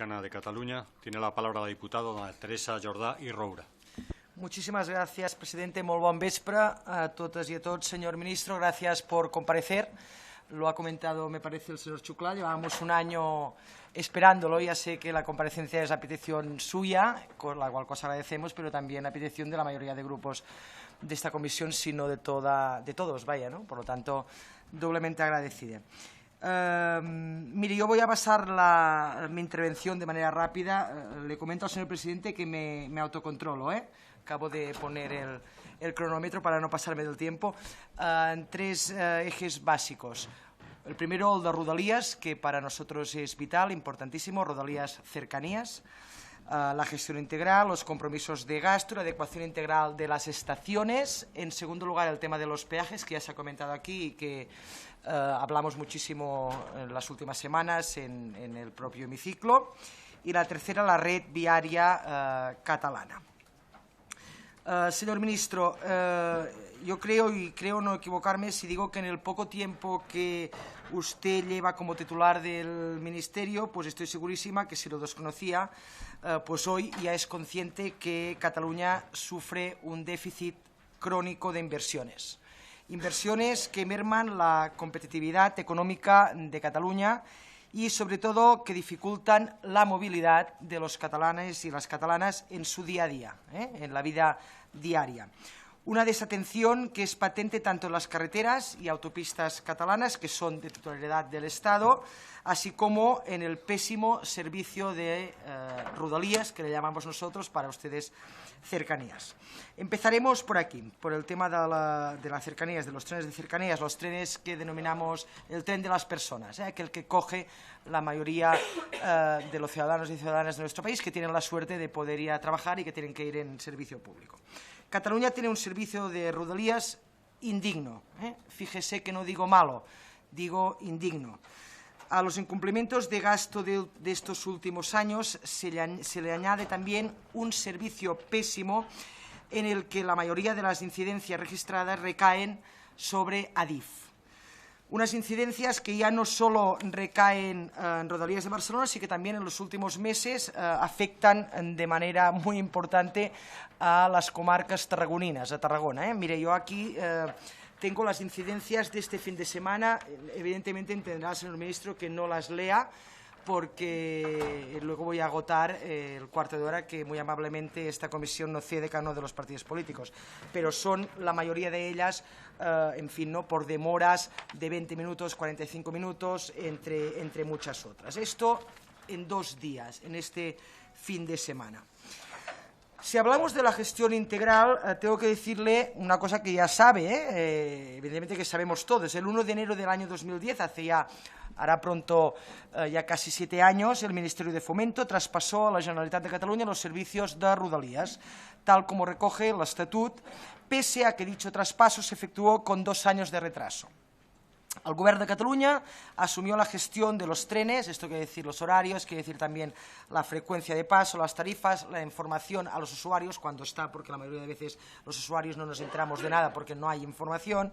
De Cataluña. Tiene la palabra la diputada dona Teresa Jordà i Roura. Muchísimas gracias, presidente. Molt bon vespre a totes y a todos. Señor ministro, gracias por comparecer. Lo ha comentado, me parece, el señor Xuclà. Llevamos un año esperándolo. Ya sé que la comparecencia es a petición suya, con la cual cosa agradecemos, pero también a petición de la mayoría de grupos de esta comisión, sino de todos, vaya, ¿no? Por lo tanto, doblemente agradecida. Mire, yo voy a pasar mi intervención de manera rápida. Le comento al señor presidente que me autocontrolo, Acabo de poner el cronómetro para no pasarme del tiempo. En tres ejes básicos. El primero, el de Rodalies, que para nosotros es vital, importantísimo, Rodalies cercanías. La gestión integral, los compromisos de gasto, la adecuación integral de las estaciones. En segundo lugar, el tema de los peajes, que ya se ha comentado aquí y que hablamos muchísimo en las últimas semanas en el propio hemiciclo. Y la tercera, la red viaria catalana. Señor ministro, yo creo no equivocarme si digo que en el poco tiempo que usted lleva como titular del ministerio, pues estoy segurísima que si lo desconocía, pues hoy ya es consciente que Cataluña sufre un déficit crónico de inversiones. Inversiones que merman la competitividad económica de Cataluña y, sobre todo, que dificultan la movilidad de los catalanes y las catalanas en su día a día, en la vida diaria. Una desatención que es patente tanto en las carreteras y autopistas catalanas, que son de titularidad del Estado, así como en el pésimo servicio de Rodalies, que le llamamos nosotros, para ustedes cercanías. Empezaremos por aquí, por el tema de las cercanías, de los trenes de cercanías, los trenes que denominamos el tren de las personas, aquel que coge la mayoría de los ciudadanos y ciudadanas de nuestro país que tienen la suerte de poder ir a trabajar y que tienen que ir en servicio público. Cataluña tiene un servicio de Rodalies indigno. Fíjese que no digo malo, digo indigno. A los incumplimientos de gasto de estos últimos años se le añade también un servicio pésimo en el que la mayoría de las incidencias registradas recaen sobre Adif. Unas incidencias que ya no solo recaen en Rodalies de Barcelona, sino que también en los últimos meses afectan de manera muy importante a las comarcas tarragoninas, a Tarragona. Mire, yo aquí tengo las incidencias de este fin de semana. Evidentemente entenderá, señor ministro, que no las lea porque luego voy a agotar el cuarto de hora que muy amablemente esta comisión no cede cada uno de los partidos políticos. Pero son la mayoría de ellas, en fin, ¿no?, por demoras de 20 minutos, 45 minutos, entre muchas otras. Esto en 2 días, en este fin de semana. Si hablamos de la gestión integral, tengo que decirle una cosa que ya sabe, evidentemente que sabemos todos. El 1 de enero del año 2010, hará pronto ya casi 7 años, el Ministerio de Fomento traspasó a la Generalitat de Cataluña los servicios de Rodalies, tal como recoge el Estatut, pese a que dicho traspaso se efectuó con 2 años de retraso. El Gobierno de Cataluña asumió la gestión de los trenes, esto quiere decir los horarios, quiere decir también la frecuencia de paso, las tarifas, la información a los usuarios, cuando está, porque la mayoría de veces los usuarios no nos enteramos de nada porque no hay información,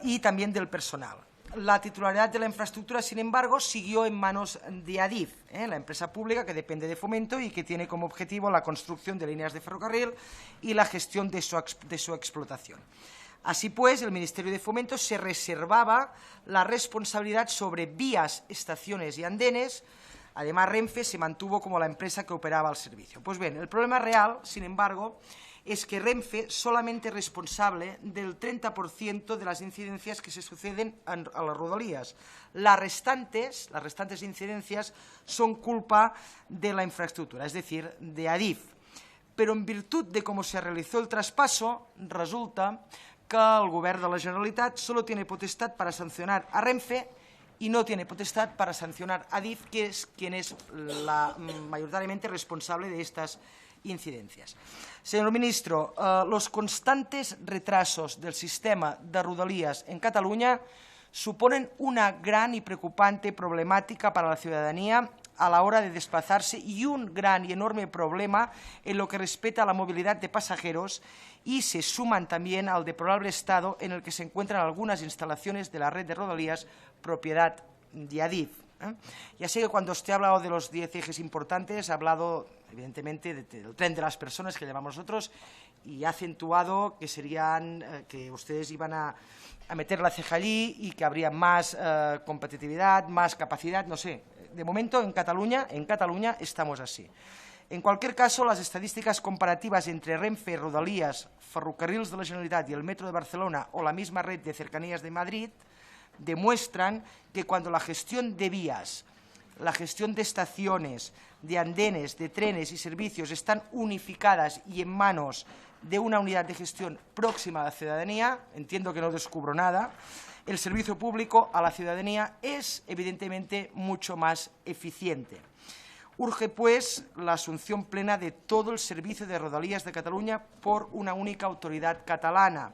y también del personal. La titularidad de la infraestructura, sin embargo, siguió en manos de Adif, la empresa pública que depende de Fomento y que tiene como objetivo la construcción de líneas de ferrocarril y la gestión de su explotación. Así pues, el Ministerio de Fomento se reservaba la responsabilidad sobre vías, estaciones y andenes. Además, Renfe se mantuvo como la empresa que operaba el servicio. Pues bien, el problema real, sin embargo, es que Renfe solamente es responsable del 30% de las incidencias que se suceden a las Rodalies. Las restantes incidencias son culpa de la infraestructura, es decir, de Adif. Pero en virtud de cómo se realizó el traspaso, resulta que el Gobierno de la Generalitat solo tiene potestad para sancionar a Renfe y no tiene potestad para sancionar a Adif, que es quien es mayoritariamente responsable de estas incidencias. Señor ministro, los constantes retrasos del sistema de Rodalies en Cataluña suponen una gran y preocupante problemática para la ciudadanía a la hora de desplazarse y un gran y enorme problema en lo que respecta a la movilidad de pasajeros, y se suman también al deplorable estado en el que se encuentran algunas instalaciones de la red de Rodalies propiedad de Adif. Ya sé que cuando usted ha hablado de los 10 ejes importantes, ha hablado, evidentemente, del tren de las personas, que llamamos nosotros, y ha acentuado que que ustedes iban a meter la ceja allí y que habría más competitividad, más capacidad, no sé. De momento, en Cataluña estamos así. En cualquier caso, las estadísticas comparativas entre Renfe, Rodalies, Ferrocarrils de la Generalitat y el Metro de Barcelona o la misma red de cercanías de Madrid demuestran que cuando la gestión de vías, la gestión de estaciones, de andenes, de trenes y servicios están unificadas y en manos de una unidad de gestión próxima a la ciudadanía, entiendo que no descubro nada, el servicio público a la ciudadanía es evidentemente mucho más eficiente. Urge, pues, la asunción plena de todo el servicio de Rodalías de Cataluña por una única autoridad catalana,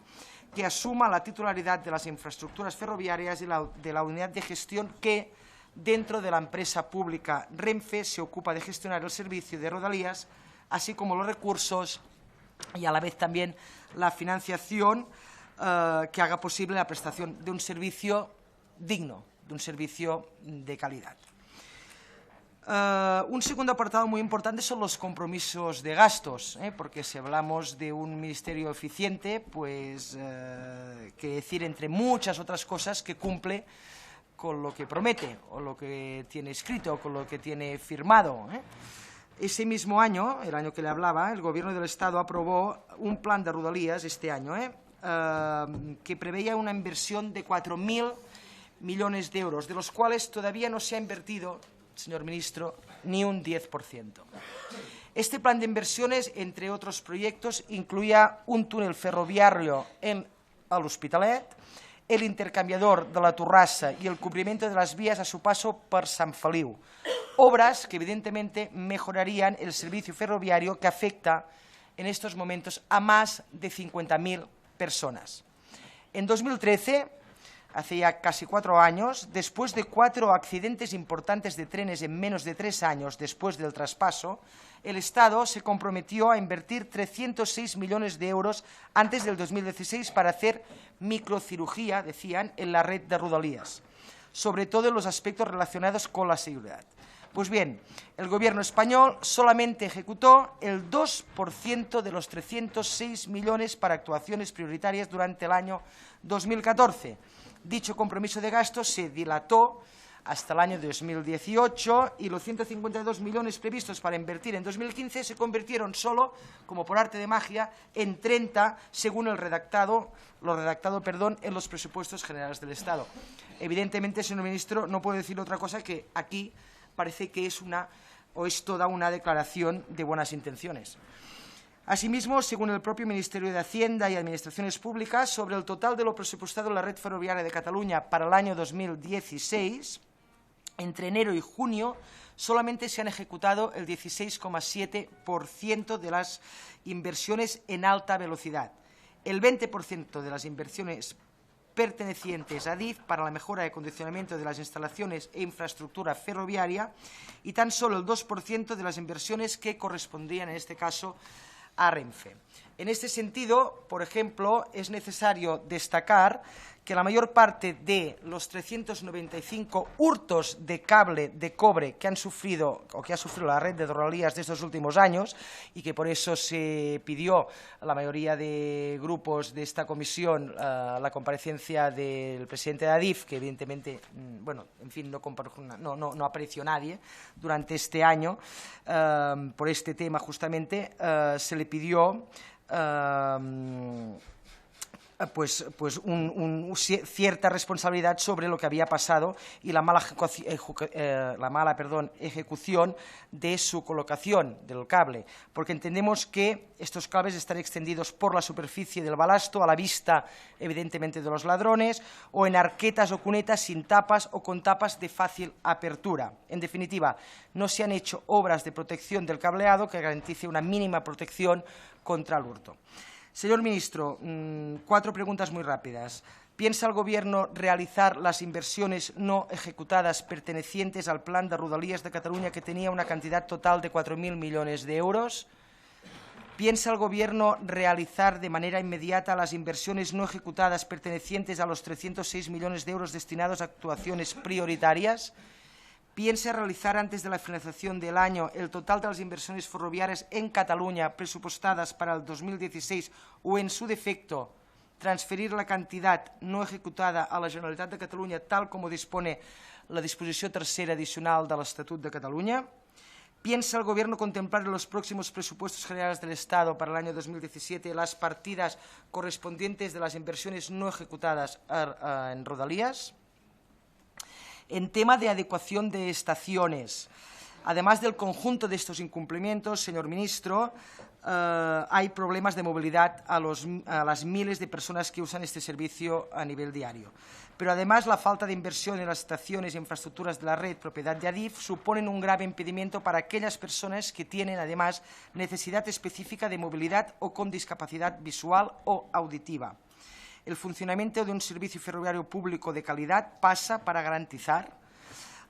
que asuma la titularidad de las infraestructuras ferroviarias y de la unidad de gestión que, dentro de la empresa pública Renfe, se ocupa de gestionar el servicio de Rodalías, así como los recursos y a la vez también la financiación que haga posible la prestación de un servicio digno, de un servicio de calidad. Un segundo apartado muy importante son los compromisos de gastos, porque si hablamos de un ministerio eficiente, pues, que decir, entre muchas otras cosas, que cumple con lo que promete, o lo que tiene escrito, o con lo que tiene firmado. Ese mismo año, el año que le hablaba, el Gobierno del Estado aprobó un plan de Rodalías este año, que preveía una inversión de 4.000 millones de euros, de los cuales todavía no se ha invertido, señor ministro, ni un 10%. Este plan de inversiones, entre otros proyectos, incluía un túnel ferroviario al Hospitalet, el intercambiador de la Torrassa y el cubrimiento de las vías a su paso por Sant Feliu. Obras que, evidentemente, mejorarían el servicio ferroviario que afecta en estos momentos a más de 50.000 personas. En 2013, hace ya casi 4 años, después de 4 accidentes importantes de trenes en menos de 3 años después del traspaso, el Estado se comprometió a invertir 306 millones de euros antes del 2016 para hacer microcirugía, decían, en la red de Rodalías, sobre todo en los aspectos relacionados con la seguridad. Pues bien, el Gobierno español solamente ejecutó el 2% de los 306 millones para actuaciones prioritarias durante el año 2014. Dicho compromiso de gastos se dilató hasta el año 2018 y los 152 millones previstos para invertir en 2015 se convirtieron solo, como por arte de magia, en 30 según lo redactado en los presupuestos generales del Estado. Evidentemente, señor ministro, no puedo decir otra cosa que aquí parece que es toda una declaración de buenas intenciones. Asimismo, según el propio Ministerio de Hacienda y Administraciones Públicas, sobre el total de lo presupuestado en la red ferroviaria de Cataluña para el año 2016, entre enero y junio solamente se han ejecutado el 16,7% de las inversiones en alta velocidad, el 20% de las inversiones pertenecientes a ADIF para la mejora de acondicionamiento de las instalaciones e infraestructura ferroviaria y tan solo el 2% de las inversiones que correspondían, en este caso, a Renfe. En este sentido, por ejemplo, es necesario destacar que la mayor parte de los 395 hurtos de cable de cobre que han sufrido o que ha sufrido la red de Rodalías de estos últimos años y que por eso se pidió a la mayoría de grupos de esta comisión la comparecencia del presidente de ADIF, que evidentemente, bueno, en fin, no apareció nadie durante este año por este tema justamente, se le pidió cierta responsabilidad sobre lo que había pasado y la mala ejecución de su colocación del cable, porque entendemos que estos cables están extendidos por la superficie del balasto a la vista, evidentemente, de los ladrones, o en arquetas o cunetas sin tapas o con tapas de fácil apertura. En definitiva, no se han hecho obras de protección del cableado que garantice una mínima protección contra el hurto. Señor ministro, 4 preguntas muy rápidas. ¿Piensa el Gobierno realizar las inversiones no ejecutadas pertenecientes al plan de Rodalías de Cataluña, que tenía una cantidad total de 4.000 millones de euros? ¿Piensa el Gobierno realizar de manera inmediata las inversiones no ejecutadas pertenecientes a los 306 millones de euros destinados a actuaciones prioritarias? piensa realizar antes de la finalización del año el total de las inversiones ferroviarias en Cataluña presupuestadas para el 2016 o, en su defecto, transferir la cantidad no ejecutada a la Generalitat de Cataluña tal como dispone la disposición tercera adicional del Estatut de Cataluña. ¿Piensa el Gobierno contemplar en los próximos presupuestos generales del Estado para el año 2017 las partidas correspondientes de las inversiones no ejecutadas en rodalías? En tema de adecuación de estaciones, además del conjunto de estos incumplimientos, señor ministro, hay problemas de movilidad a las miles de personas que usan este servicio a nivel diario. Pero además la falta de inversión en las estaciones y infraestructuras de la red propiedad de Adif suponen un grave impedimento para aquellas personas que tienen además necesidad específica de movilidad o con discapacidad visual o auditiva. El funcionamiento de un servicio ferroviario público de calidad pasa para garantizar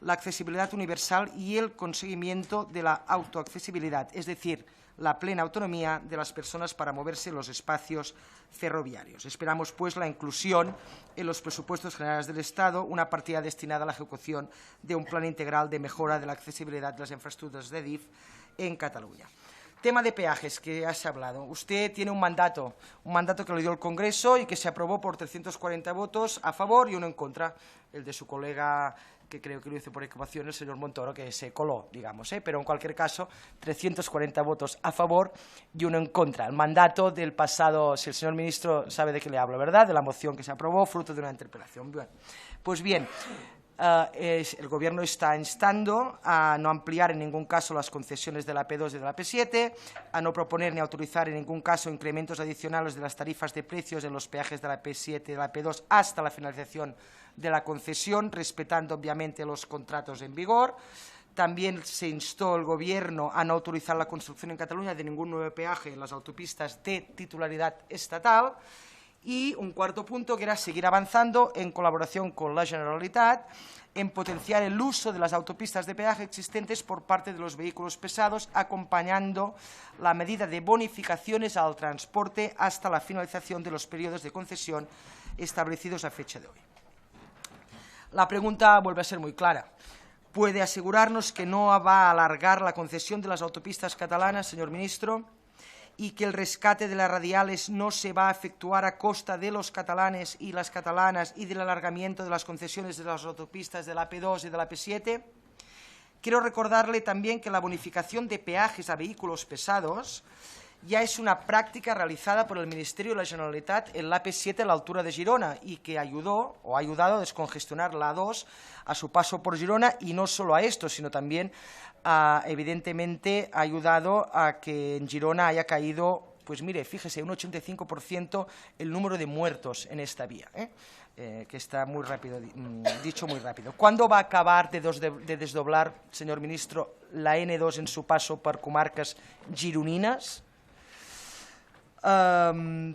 la accesibilidad universal y el conseguimiento de la autoaccesibilidad, es decir, la plena autonomía de las personas para moverse en los espacios ferroviarios. Esperamos, pues, la inclusión en los presupuestos generales del Estado, una partida destinada a la ejecución de un plan integral de mejora de la accesibilidad de las infraestructuras de Adif en Cataluña. Tema de peajes, que ya se ha hablado. Usted tiene un mandato que le dio el Congreso y que se aprobó por 340 votos a favor y uno en contra, el de su colega, que creo que lo hizo por equivocación, el señor Montoro, que se coló, digamos, pero en cualquier caso, 340 votos a favor y uno en contra. El mandato del pasado, si el señor ministro sabe de qué le hablo, ¿verdad?, de la moción que se aprobó, fruto de una interpelación. Bien. Pues bien, el Gobierno está instando a no ampliar en ningún caso las concesiones de la P2 y de la P7, a no proponer ni autorizar en ningún caso incrementos adicionales de las tarifas de precios en los peajes de la P7 y de la P2 hasta la finalización de la concesión, respetando obviamente los contratos en vigor. También se instó al Gobierno a no autorizar la construcción en Cataluña de ningún nuevo peaje en las autopistas de titularidad estatal. Y un cuarto punto, que era seguir avanzando en colaboración con la Generalitat en potenciar el uso de las autopistas de peaje existentes por parte de los vehículos pesados, acompañando la medida de bonificaciones al transporte hasta la finalización de los periodos de concesión establecidos a fecha de hoy. La pregunta vuelve a ser muy clara. ¿Puede asegurarnos que no va a alargar la concesión de las autopistas catalanas, señor ministro, y que el rescate de las radiales no se va a efectuar a costa de los catalanes y las catalanas y del alargamiento de las concesiones de las autopistas de la P2 y de la P7? Quiero recordarle también que la bonificación de peajes a vehículos pesados ya es una práctica realizada por el Ministerio de la Generalitat en la P7 a la altura de Girona y que ayudó o ha ayudado a descongestionar la A2 a su paso por Girona, y no solo a esto, sino también evidentemente ha ayudado a que en Girona haya caído, pues mire, fíjese, un 85% el número de muertos en esta vía, que está muy rápido, dicho muy rápido. ¿Cuándo va a acabar de desdoblar, señor ministro, la N2 en su paso por comarcas gironines?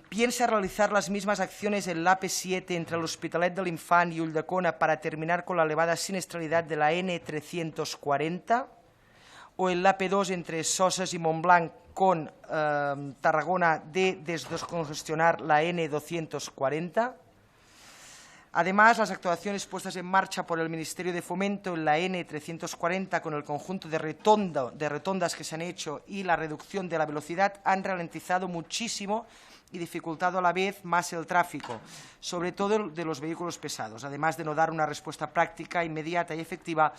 ¿Piensa realizar las mismas acciones en la AP7 entre el Hospitalet de l'Infant y Ulldecona para terminar con la elevada siniestralidad de la N340? ¿O en la AP2 entre Soses y Montblanc con Tarragona de descongestionar la N240? Además, las actuaciones puestas en marcha por el Ministerio de Fomento en la N340 con el conjunto de rotondas que se han hecho y la reducción de la velocidad han ralentizado muchísimo y dificultado a la vez más el tráfico, sobre todo de los vehículos pesados, además de no dar una respuesta práctica, inmediata y efectiva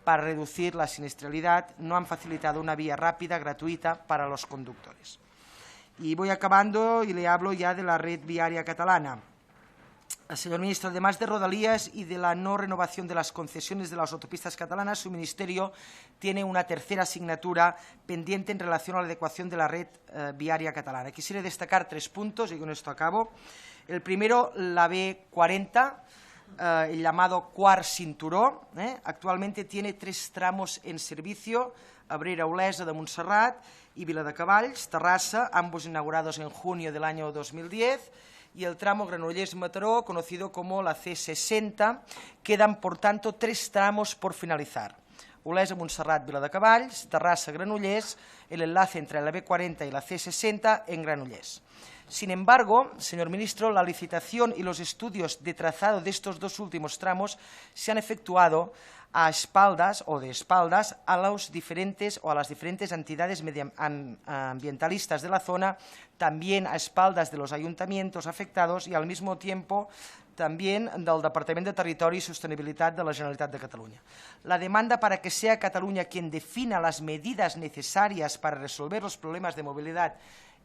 para reducir la siniestralidad. No han facilitado una vía rápida, gratuita para los conductores. Y voy acabando y le hablo ya de la red viaria catalana. Señor ministro, además de rodalías y de la no renovación de las concesiones de las autopistas catalanas, su ministerio tiene una tercera asignatura pendiente en relación a la adecuación de la red viaria catalana. Quisiera destacar 3 puntos y con esto acabo. El primero, la B40, el llamado quart cinturó. Actualmente tiene 3 tramos en servicio: Abrera, Olesa de Montserrat y Viladecavalls, Terrassa, ambos inaugurados en junio del año 2010. Y el tramo Granollers-Mataró, conocido como la C60. Quedan, por tanto, 3 tramos por finalizar: Olesa, Montserrat, Viladecavalls, Terrassa, Granollers, el enlace entre la B40 y la C60 en Granollers. Sin embargo, señor ministro, la licitación y los estudios de trazado de estos dos últimos tramos se han efectuado a espaldas o de espaldas a las diferentes entidades ambientalistas de la zona, también a espaldas de los ayuntamientos afectados y al mismo tiempo también del Departamento de Territorio y Sostenibilidad de la Generalitat de Cataluña. La demanda para que sea Cataluña quien defina las medidas necesarias para resolver los problemas de movilidad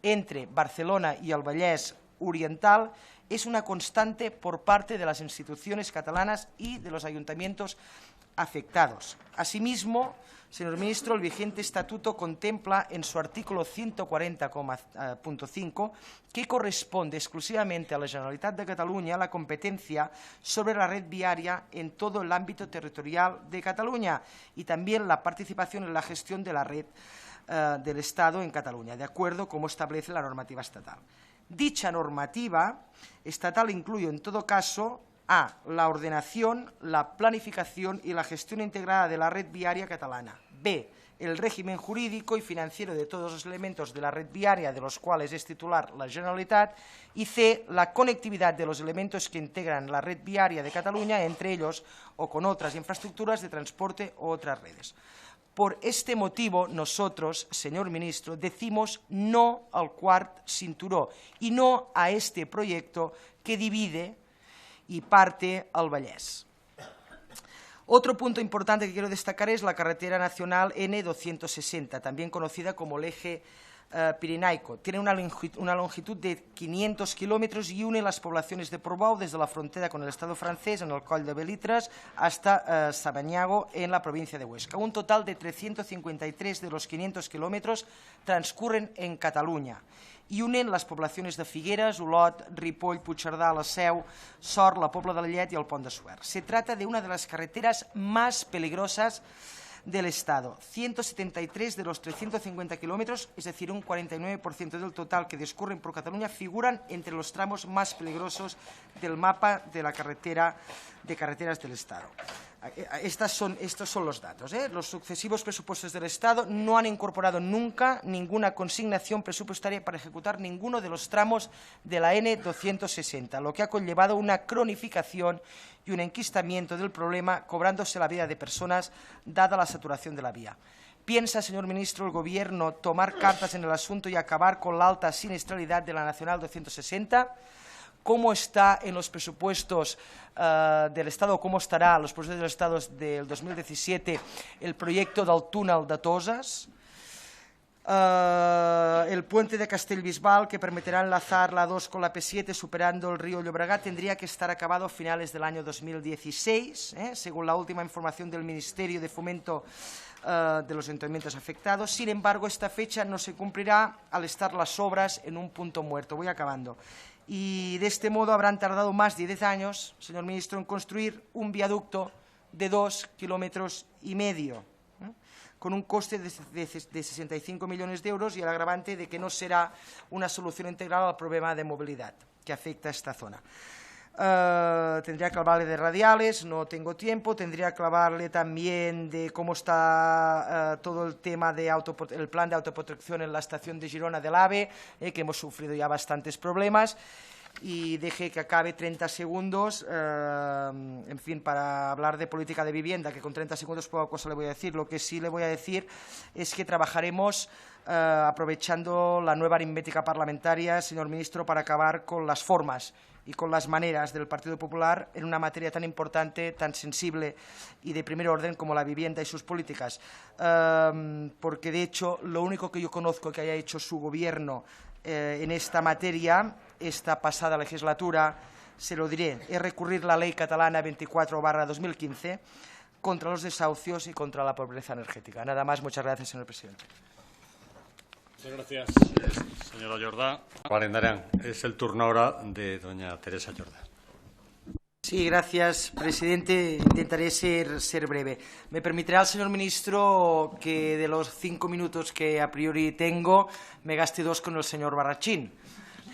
entre Barcelona y el Vallès Oriental es una constante por parte de las instituciones catalanas y de los ayuntamientos afectados. Asimismo, señor ministro, el vigente estatuto contempla en su artículo 140.5 que corresponde exclusivamente a la Generalitat de Cataluña la competencia sobre la red viaria en todo el ámbito territorial de Cataluña y también la participación en la gestión de la red del Estado en Cataluña, de acuerdo como establece la normativa estatal. Dicha normativa estatal incluye, en todo caso, a. la ordenación, la planificación y la gestión integrada de la red viaria catalana. B. el régimen jurídico y financiero de todos los elementos de la red viaria de los cuales es titular la Generalitat. Y C. la conectividad de los elementos que integran la red viaria de Cataluña entre ellos o con otras infraestructuras de transporte u otras redes. Por este motivo, nosotros, señor ministro, decimos no al quart cinturó y no a este proyecto que divide y parte al Vallès. Otro punto importante que quiero destacar es la carretera nacional N260, también conocida como el eje pirenaico. Tiene una longitud de 500 kilómetros y une las poblaciones de Portbou desde la frontera con el Estado francés en el Coll de Belitres hasta Sabanyago en la provincia de Huesca. Un total de 353 de los 500 kilómetros transcurren en Cataluña y unen las poblaciones de Figueres, Olot, Ripoll, Puigcerdà, la Seu, Sort, la Pobla de Lillet y el Pont de Suert. Se trata de una de las carreteras más peligrosas del Estado. 173 de los 350 kilómetros, es decir, un 49% del total que discurren por Cataluña, figuran entre los tramos más peligrosos del mapa de la carreteras del Estado. Estos son los datos. Los sucesivos presupuestos del Estado no han incorporado nunca ninguna consignación presupuestaria para ejecutar ninguno de los tramos de la N260, lo que ha conllevado una cronificación y un enquistamiento del problema, cobrándose la vida de personas, dada la saturación de la vía. ¿Piensa, señor ministro, el Gobierno tomar cartas en el asunto y acabar con la alta siniestralidad de la Nacional 260? ¿Cómo está en los presupuestos del Estado, cómo estará en los presupuestos del Estado del 2017 el proyecto del túnel de Toses? El puente de Castellbisbal, que permitirá enlazar la 2 con la P7 superando el río Llobregat, tendría que estar acabado a finales del año 2016, según la última información del Ministerio de Fomento de los ayuntamientos afectados. Sin embargo, esta fecha no se cumplirá al estar las obras en un punto muerto. Voy acabando. Y de este modo habrán tardado más de 10 años, señor ministro, en construir un viaducto de 2,5 kilómetros, con un coste de 65 millones de euros y el agravante de que no será una solución integral al problema de movilidad que afecta a esta zona. Tendría que hablarle de radiales, no tengo tiempo. Tendría que hablarle también de cómo está todo el tema el plan de autoprotección en la estación de Girona del AVE, que hemos sufrido ya bastantes problemas. Y deje que acabe 30 segundos, en fin, para hablar de política de vivienda, que con 30 segundos poca cosa le voy a decir. Lo que sí le voy a decir es que trabajaremos aprovechando la nueva aritmética parlamentaria, señor ministro, para acabar con las formas y con las maneras del Partido Popular en una materia tan importante, tan sensible y de primer orden como la vivienda y sus políticas. Porque, de hecho, lo único que yo conozco que haya hecho su gobierno en esta materia, esta pasada legislatura, se lo diré, es recurrir la ley catalana 24/2015 contra los desahucios y contra la pobreza energética. Nada más, muchas gracias, señor presidente. Muchas gracias, señora Jordà. Calendaran. Es el turno ahora de doña Teresa Jordà. Sí, gracias, presidente. Intentaré ser breve. Me permitirá el señor ministro que de los 5 minutos que a priori tengo, me gaste 2 con el señor Barrachín,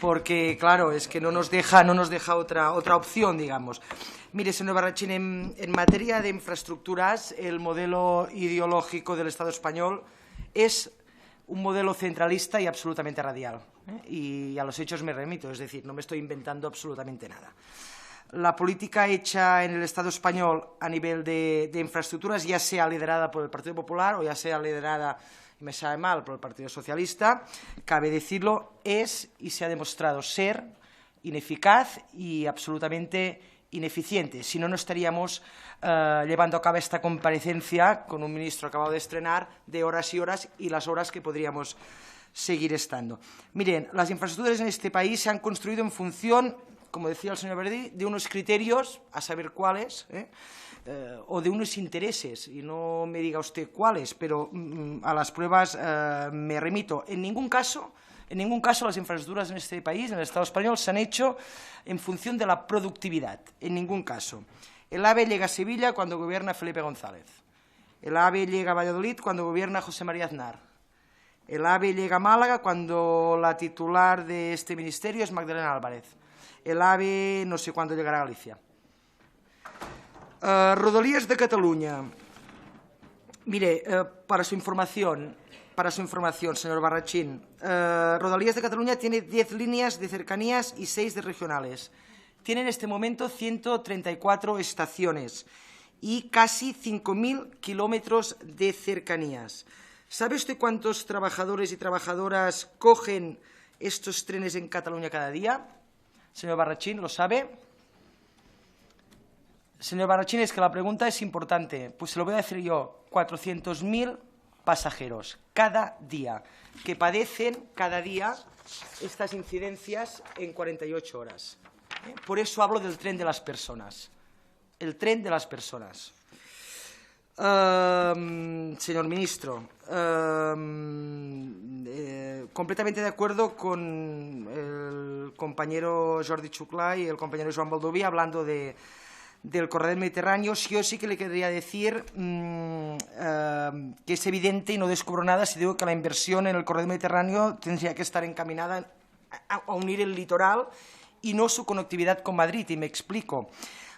porque, claro, es que no nos deja otra opción, digamos. Mire, señor Barrachín, en materia de infraestructuras, el modelo ideológico del Estado español es un modelo centralista y absolutamente radial. Y a los hechos me remito, es decir, no me estoy inventando absolutamente nada. La política hecha en el Estado español a nivel de infraestructuras, ya sea liderada por el Partido Popular o ya sea liderada, y me sabe mal, por el Partido Socialista, cabe decirlo, es y se ha demostrado ser ineficaz y absolutamente ineficiente. Si no, no estaríamos llevando a cabo esta comparecencia con un ministro acabado de estrenar de horas y horas y las horas que podríamos seguir estando. Miren, las infraestructuras en este país se han construido en función, como decía el señor Verdi, de unos criterios, a saber cuáles, o de unos intereses, y no me diga usted cuáles, pero a las pruebas me remito. En ningún caso las infraestructuras en este país, en el Estado español, se han hecho en función de la productividad, en ningún caso. El AVE llega a Sevilla cuando gobierna Felipe González. El AVE llega a Valladolid cuando gobierna José María Aznar. El AVE llega a Málaga cuando la titular de este ministerio es Magdalena Álvarez. El AVE no sé cuándo llegará a Galicia. Rodalies de Cataluña. Mire, para su información, señor Barrachín, Rodalies de Cataluña tiene 10 líneas de cercanías y 6 de regionales. Tiene en este momento 134 estaciones y casi 5.000 kilómetros de cercanías. ¿Sabe usted cuántos trabajadores y trabajadoras cogen estos trenes en Cataluña cada día? Señor Barrachín, ¿lo sabe? Señor Barrachín, es que la pregunta es importante. Pues se lo voy a decir yo. 400.000 pasajeros cada día que padecen cada día estas incidencias en 48 horas. Por eso hablo del tren de las personas. El tren de las personas. Señor ministro, completamente de acuerdo con el compañero Jordi Xuclà y el compañero Joan Baldoví hablando del corredor mediterráneo. Yo sí que le querría decir que es evidente y no descubro nada si digo que la inversión en el corredor mediterráneo tendría que estar encaminada a unir el litoral y no su conectividad con Madrid, y me explico.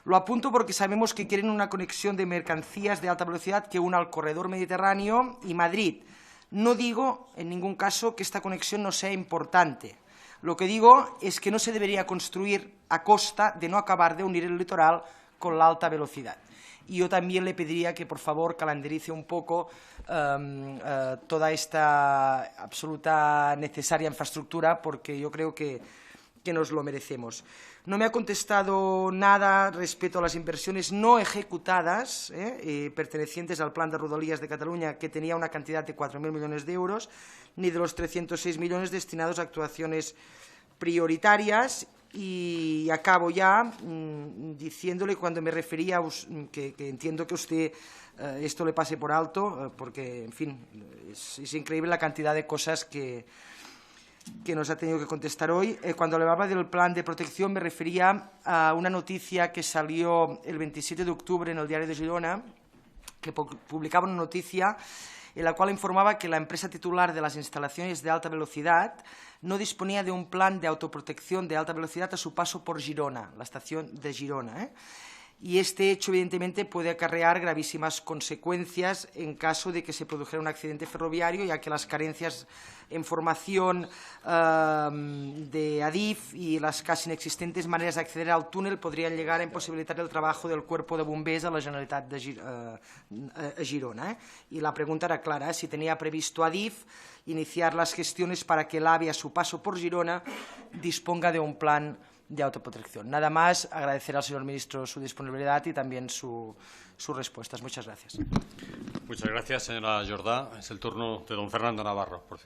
Lo apunto porque sabemos que quieren una conexión de mercancías de alta velocidad que una al corredor mediterráneo y Madrid. No digo en ningún caso que esta conexión no sea importante. Lo que digo es que no se debería construir a costa de no acabar de unir el litoral con la alta velocidad. Y yo también le pediría que, por favor, calendarice un poco toda esta absoluta necesaria infraestructura, porque yo creo que nos lo merecemos. No me ha contestado nada respecto a las inversiones no ejecutadas pertenecientes al Plan de Rodalies de Cataluña, que tenía una cantidad de 4.000 millones de euros, ni de los 306 millones destinados a actuaciones prioritarias. Y acabo ya diciéndole, cuando me refería que entiendo que usted esto le pase por alto, porque, en fin, es increíble la cantidad de cosas que nos ha tenido que contestar hoy. Cuando le hablaba del plan de protección me refería a una noticia que salió el 27 de octubre en el Diario de Girona, que publicaba una noticia en la cual informaba que la empresa titular de las instalaciones de alta velocidad no disponía de un plan de autoprotección de alta velocidad a su paso por Girona, la estación de Girona. Y este hecho, evidentemente, puede acarrear gravísimas consecuencias en caso de que se produjera un accidente ferroviario, ya que las carencias en formación de Adif y las casi inexistentes maneras de acceder al túnel podrían llegar a imposibilitar el trabajo del Cuerpo de Bombers a la Generalitat de Girona. Y la pregunta era clara, si tenía previsto Adif iniciar las gestiones para que el AVE, a su paso por Girona, disponga de un plan de autoprotección. Nada más, agradecer al señor ministro su disponibilidad y también sus respuestas. Muchas gracias. Muchas gracias, señora Jordà. Es el turno de don Fernando Navarro, por